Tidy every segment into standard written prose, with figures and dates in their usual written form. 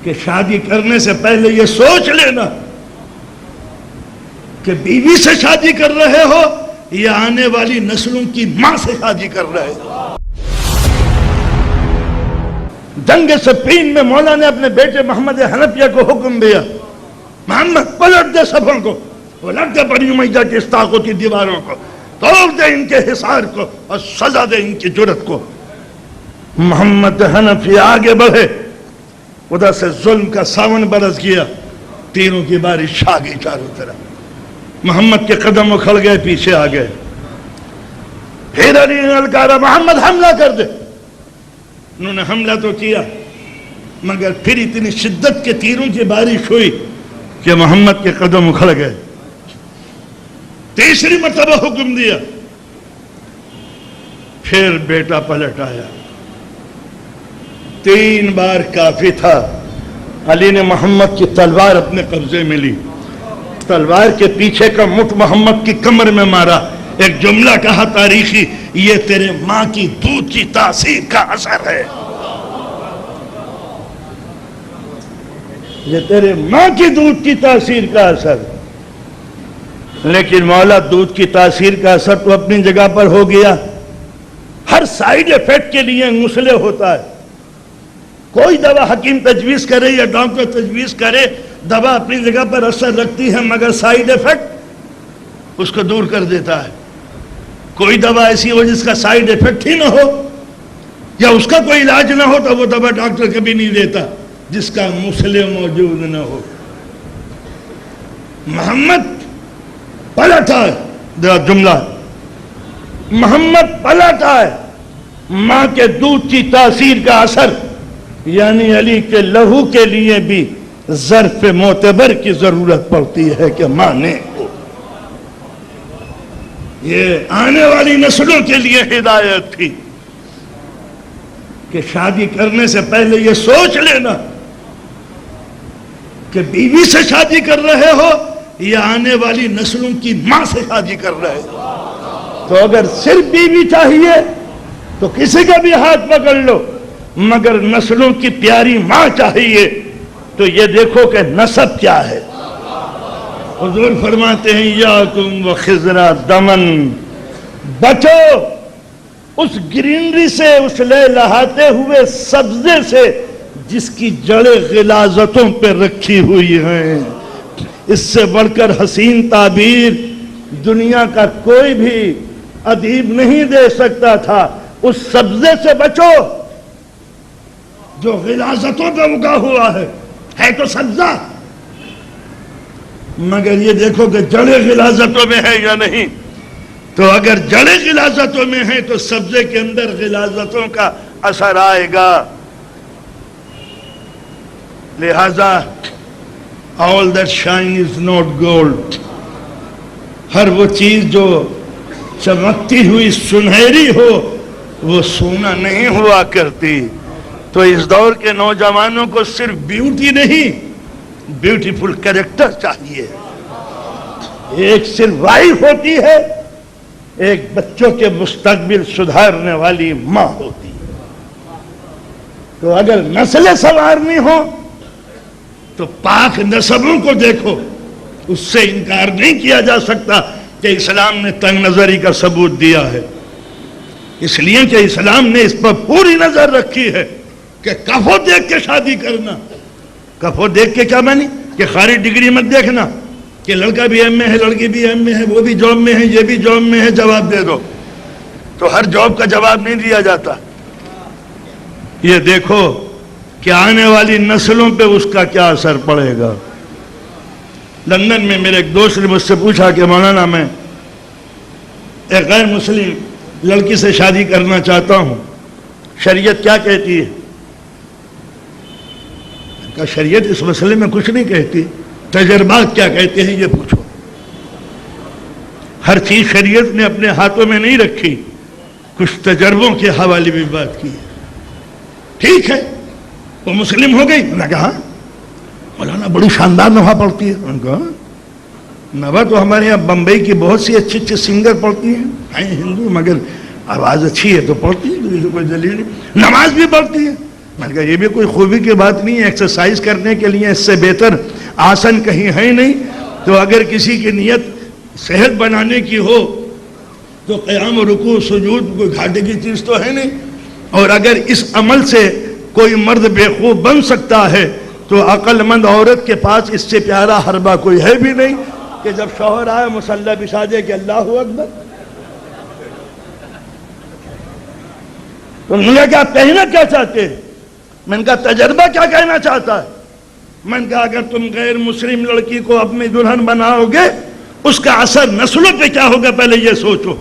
کہ شادی کرنے سے پہلے یہ سوچ لینا کہ بیوی سے شادی کر رہے ہو یا آنے والی نسلوں کی ماں سے شادی کر رہے ہو۔ جنگ صفین میں مولا نے اپنے بیٹے محمد حنفیہ کو حکم دیا، محمد پلٹ دے صفوں کو، پلٹ دے بنی امیہ کی استاقوں کی دیواروں کو، توڑ دے ان کے حصار کو اور سزا دے ان کی جرت کو۔ محمد حنفیہ آگے بڑھے، ادھر سے ظلم کا ساون برس گیا، تیروں کی بارش چھا گئی چاروں طرف۔ محمد کے قدم اکھڑ گئے، پیچھے آ گئے۔ پھر علی نے للکارا، محمد حملہ کر دے۔ انہوں نے حملہ تو کیا، مگر پھر اتنی شدت کے تیروں کی بارش ہوئی کہ محمد کے قدم اکھڑ گئے۔ تیسری مرتبہ حکم دیا، پھر بیٹا پلٹ آیا۔ 3 بار کافی تھا۔ علی نے محمد کی تلوار اپنے قبضے میں لی، تلوار کے پیچھے کا مٹ محمد کی کمر میں مارا۔ ایک جملہ کہا تاریخی، یہ تیرے ماں کی دودھ کی تاثیر کا اثر ہے، یہ تیرے ماں کی دودھ کی تاثیر کا اثر۔ لیکن مولا دودھ کی تاثیر کا اثر تو اپنی جگہ پر ہو گیا، ہر سائیڈ ایفیکٹ کے لیے مسئلہ ہوتا ہے۔ کوئی دوا حکیم تجویز کرے یا ڈاکٹر تجویز کرے، دوا اپنی جگہ پر اثر رکھتی ہے، مگر سائیڈ ایفیکٹ اس کو دور کر دیتا ہے۔ کوئی دوا ایسی ہو جس کا سائیڈ ایفیکٹ ہی نہ ہو یا اس کا کوئی علاج نہ ہو تو وہ دوا ڈاکٹر کبھی نہیں دیتا جس کا مسئلہ موجود نہ ہو۔ محمد پلٹا ہے، جملہ محمد پلٹا ہے، ماں کے دودھ کی تاثیر کا اثر، یعنی علی کے لہو کے لیے بھی ظرف معتبر کی ضرورت پڑتی ہے کہ ماں نے ہو۔ یہ آنے والی نسلوں کے لیے ہدایت تھی کہ شادی کرنے سے پہلے یہ سوچ لینا کہ بیوی سے شادی کر رہے ہو یا آنے والی نسلوں کی ماں سے شادی کر رہے ہو۔ تو اگر صرف بیوی چاہیے تو کسی کا بھی ہاتھ پکڑ لو، مگر نسلوں کی پیاری ماں چاہیے تو یہ دیکھو کہ نسب کیا ہے۔ حضور فرماتے ہیں یاکم و خضرا دمن، بچو اس گرینری سے، اس لہلہاتے ہوئے سبزے سے جس کی جڑیں غلاظتوں پہ رکھی ہوئی ہیں۔ اس سے بڑھ کر حسین تعبیر دنیا کا کوئی بھی ادیب نہیں دے سکتا تھا۔ اس سبزے سے بچو جو غلاظتوں پہ اگا ہوا ہے تو سبزہ، مگر یہ دیکھو کہ جڑیں غلاظتوں میں ہے یا نہیں۔ تو اگر جڑیں غلاظتوں میں ہیں تو سبزے کے اندر غلاظتوں کا اثر آئے گا۔ لہذا all that shine is not gold، ہر وہ چیز جو چمکتی ہوئی سنہری ہو وہ سونا نہیں ہوا کرتی۔ تو اس دور کے نوجوانوں کو صرف بیوٹی نہیں، بیوٹیفل کریکٹر چاہیے۔ ایک صرف وائف ہوتی ہے، ایک بچوں کے مستقبل سدھارنے والی ماں ہوتی ہے۔ تو اگر نسلیں سنوارنی ہو تو پاک نسبوں کو دیکھو، اس سے انکار نہیں کیا جا سکتا کہ اسلام نے تنگ نظری کا ثبوت دیا ہے، اس لیے کہ اسلام نے اس پر پوری نظر رکھی ہے کہ کفو دیکھ کے شادی کرنا۔ کفو دیکھ کے کیا مانی؟ کہ خالی ڈگری مت دیکھنا کہ لڑکا بھی ایم میں ہے، لڑکی بھی ایم میں ہے، وہ بھی جاب میں ہے، یہ بھی جاب میں ہے، جواب دے دو۔ تو ہر جاب کا جواب نہیں دیا جاتا۔ یہ دیکھو کہ آنے والی نسلوں پہ اس کا کیا اثر پڑے گا۔ لندن میں میرے ایک دوست نے مجھ سے پوچھا کہ مولانا میں ایک غیر مسلم لڑکی سے شادی کرنا چاہتا ہوں، شریعت کیا کہتی ہے؟ کہ شریعت اس مسئلے میں کچھ نہیں کہتی، تجربات کیا کہتے ہیں یہ پوچھو۔ ہر چیز شریعت نے اپنے ہاتھوں میں نہیں رکھی، کچھ تجربوں کے حوالے بھی بات کی۔ ٹھیک ہے، وہ مسلم ہو گئی۔ میں نے کہا مولانا بڑی شاندار نوحہ پڑھتی ہے۔ میں نے کہا نوحہ تو ہمارے یہاں بمبئی کی بہت سی اچھی اچھی سنگر پڑھتی ہیں ہندو، مگر آواز اچھی ہے تو پڑھتی ہے، کوئی دلیل نہیں۔ نماز بھی پڑھتی ہے، میں نے کہا یہ بھی کوئی خوبی کی بات نہیں ہے، ایکسرسائز کرنے کے لیے اس سے بہتر آسن کہیں ہے نہیں. تو اگر کسی کی نیت صحت بنانے کی ہو تو قیام و رکوع سجود کوئی گھاٹے کی چیز تو ہے نہیں. اور اگر اس عمل سے کوئی مرد بے خوب بن سکتا ہے تو عقل مند عورت کے پاس اس سے پیارا حربہ کوئی ہے بھی نہیں کہ جب شوہر آئے مصلی بچھا دے کہ اللہ اکبر. تو انہوں نے کہا کہنا کیا چاہتے ہیں؟ میں نے کہا تجربہ کیا کہنا چاہتا ہے؟ میں نے کہا اگر تم غیر مسلم لڑکی کو اپنی دلہن بناؤ گے اس کا اثر نسلوں پہ کیا ہوگا پہلے یہ سوچو.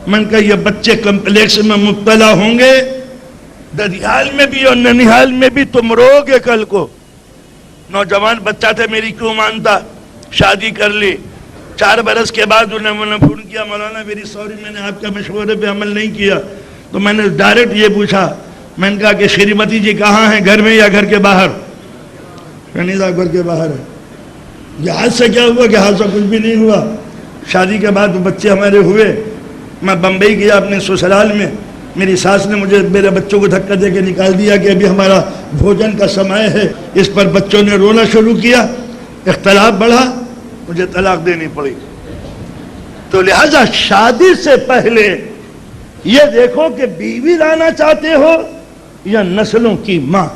میں نے کہا یہ بچے کمپلیکس میں مبتلا ہوں گے، ددیال میں بھی اور ننیحال میں بھی. تم رو گے کل کو. نوجوان بچہ تھا، میری کیوں مانتا، شادی کر لی. 4 برس کے بعد انہوں نے فون کیا، مولانا میری سوری میں نے آپ کا مشورے پہ عمل نہیں کیا. تو میں نے ڈائریکٹ یہ پوچھا، میں نے کہا کہ شریمتی جی کہاں ہیں، گھر میں یا گھر کے باہر؟ نہیں صاحب گھر کے باہر ہے. جہاز سے کیا ہوا؟ جہاز سے کچھ بھی نہیں ہوا. شادی کے بعد بچے ہمارے ہوئے. میں بمبئی گیا اپنے سسرال میں، میری ساس نے مجھے میرے بچوں کو دھکا دے کے نکال دیا کہ ابھی ہمارا بھوجن کا سمے ہے. اس پر بچوں نے رونا شروع کیا، اختلاف بڑھا، مجھے طلاق دینی پڑی. تو لہذا شادی سے پہلے یہ دیکھو کہ بیوی لانا چاہتے ہو یا نسلوں کی ماں.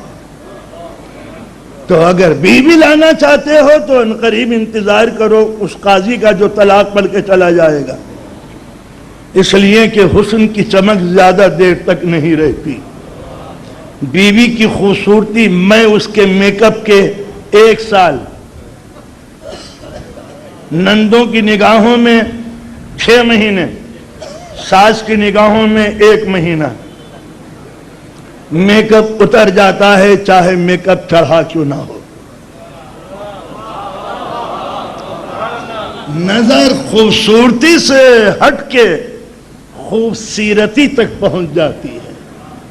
تو اگر بیوی لانا چاہتے ہو تو ان قریب انتظار کرو اس قاضی کا جو طلاق پڑھ کے چلا جائے گا، اس لیے کہ حسن کی چمک زیادہ دیر تک نہیں رہتی. بیوی کی خوبصورتی میں اس کے میک اپ کے 1 سال، نندوں کی نگاہوں میں 6 مہینے، ساس کی نگاہوں میں 1 مہینہ. میک اپ اتر جاتا ہے چاہے میک اپ چڑھا کیوں نہ ہو. نظر خوبصورتی سے ہٹ کے خوبصورتی تک پہنچ جاتی ہے.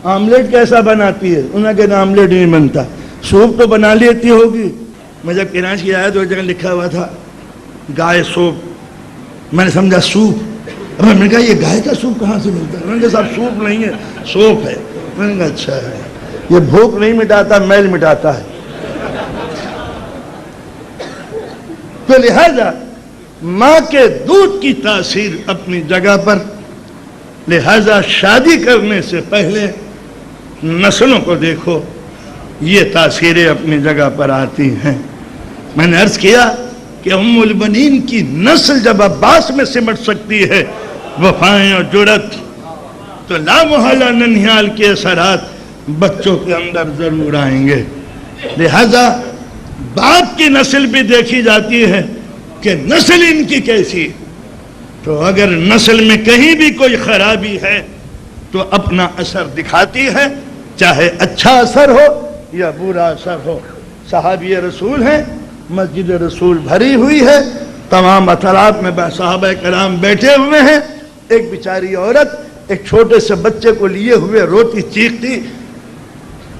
آملیٹ کیسا بناتی ہے؟ انہوں نے کہا آملیٹ نہیں بنتا. سوپ تو بنا لیتی ہوگی. میں جب کراچی آیا تو ایک جگہ لکھا ہوا تھا گائے سوپ. میں نے سمجھا سوپ. میں نے کہا یہ گائے کا سوپ کہاں سے ملتا ہے؟ میں نے کہا صاحب سوپ نہیں ہے، سوپ ہے. میں نے کہا اچھا ہے، یہ بھوک نہیں مٹاتا، میل مٹاتا ہے. تو لہذا ماں کے دودھ کی تاثیر اپنی جگہ پر. لہذا شادی کرنے سے پہلے نسلوں کو دیکھو، یہ تاثیریں اپنی جگہ پر آتی ہیں. میں نے عرض کیا کہ ام البنین کی نسل جب عباس میں سمٹ سکتی ہے وفائیں اور جرت، تو لا محالہ ننھیال کے اثرات بچوں کے اندر ضرور آئیں گے. لہذا باپ کی نسل بھی دیکھی جاتی ہے کہ نسل ان کی کیسی. تو اگر نسل میں کہیں بھی کوئی خرابی ہے تو اپنا اثر دکھاتی ہے، چاہے اچھا اثر ہو یا برا اثر ہو. صحابی رسول ہیں، مسجد رسول بھری ہوئی ہے، تمام اطراف میں صحابہ کرام بیٹھے ہوئے ہیں. ایک بیچاری عورت ایک چھوٹے سے بچے کو لیے ہوئے روتی چیختی،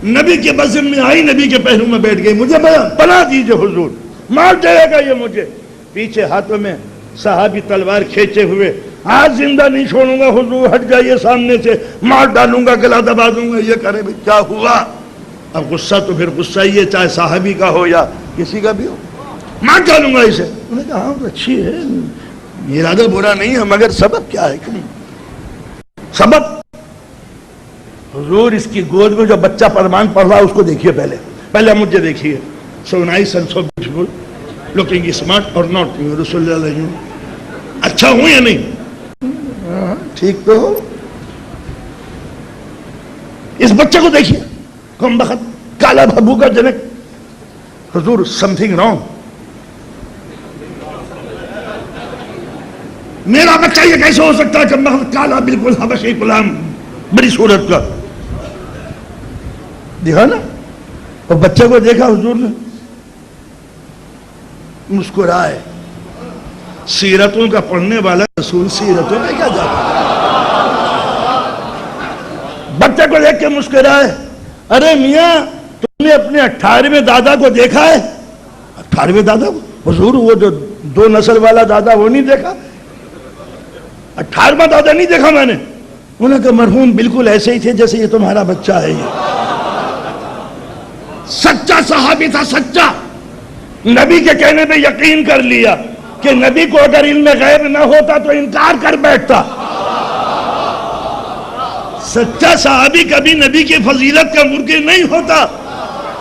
نبی کے بزم میں آئی، نبی کے پہلو میں بیٹھ گئی. مجھے پناہ دیجئے حضور، مار جائے گا یہ مجھے. پیچھے ہاتھوں میں صحابی تلوار کھینچے ہوئے، آج زندہ نہیں چھوڑوں گا حضور، ہٹ جائیے سامنے سے، مار ڈالوں گا، گلا دبا دوں گا. یہ کرے بھی کیا ہوا؟ اب غصہ تو پھر غصہ ہی ہے، چاہے صحابی کا ہو یا کسی کا بھی ہو، مار ڈالوں گا اسے. انہوں نے کہا ہاں اچھی ہے، ارادہ برا نہیں ہے، مگر سبب کیا ہے؟ کیوں سبب؟ حضور اس کی گود میں جو بچہ فرمان پڑھ رہا اس کو دیکھیے، پہلے مجھے دیکھیے. So nice and so beautiful, looking smart or not, رسول اللہ علیہ وسلم اچھا ہوں یا نہیں؟ ٹھیک تو ہو. اس بچے کو دیکھیے، کم بخت کالا بھبو کا جنک. حضور something wrong. میرا بچہ یہ کیسے ہو سکتا ہے کم بخت کالا، بالکل حبشی غلام، بڑی صورت کا. دیکھا نا، اور بچے کو دیکھا حضور نے، مسکرائے. سیرتوں کا پڑھنے والا رسول سیرتوں میں کیا جاتا ہے؟ بچے کو دیکھ کے مسکرائے. ارے میاں تم نے اپنے 18ویں دادا کو دیکھا ہے؟ 18ویں دادا کو؟ حضور وہ جو 2 نسل والا دادا وہ نہیں دیکھا؟ 18واں دادا نہیں دیکھا میں نے. انہوں نے کہا مرحوم بالکل ایسے ہی تھے جیسے یہ تمہارا بچہ ہے. سچا صحابی تھا، سچا، نبی کے کہنے پہ یقین کر لیا کہ نبی کو اگر علم غیب نہ ہوتا تو انکار کر بیٹھتا۔ سچا صحابی کبھی نبی کی فضیلت کا منکر نہیں ہوتا۔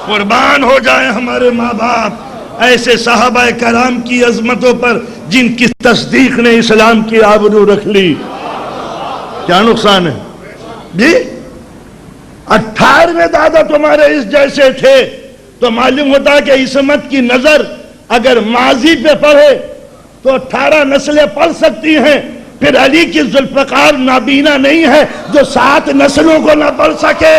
قربان ہو جائیں ہمارے ماں باپ ایسے صحابہ کرام کی عظمتوں پر جن کی تصدیق نے اسلام کی آبرو رکھ لی۔ کیا نقصان ہے جی؟ 18ویں دادا تمہارے اس جیسے تھے تو معلوم ہوتا کہ عصمت کی نظر اگر ماضی پہ پڑھے تو 18 نسلیں پڑھ سکتی ہیں، پھر علی کی ذوالفقار نابینا نہیں ہے جو 7 نسلوں کو نہ پڑھ سکے۔